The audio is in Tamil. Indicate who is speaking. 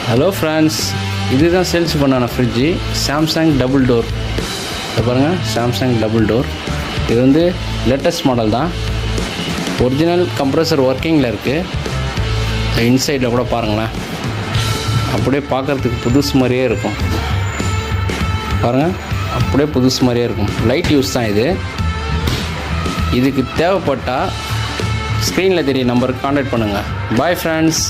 Speaker 1: ஹலோ ஃப்ரெண்ட்ஸ், இதுதான் சேல்ஸ் பண்ணான ஃப்ரிட்ஜு. Samsung double door. இதை பாருங்கள், சாம்சங் டபுள் டோர். இது வந்து லேட்டஸ்ட் மாடல் தான். ஒரிஜினல் கம்ப்ரஸர் ஒர்க்கிங்கில் இருக்குது. இன்சைடில் கூட பாருங்களேன், அப்படியே பார்க்குறதுக்கு புதுசு மாதிரியே இருக்கும். பாருங்கள், அப்படியே புதுசு மாதிரியே இருக்கும். லைட் யூஸ் தான் இது. இதுக்கு தேவைப்பட்டால் ஸ்க்ரீனில் தெரிய நம்பருக்கு கான்டாக்ட் பண்ணுங்கள். Bye friends.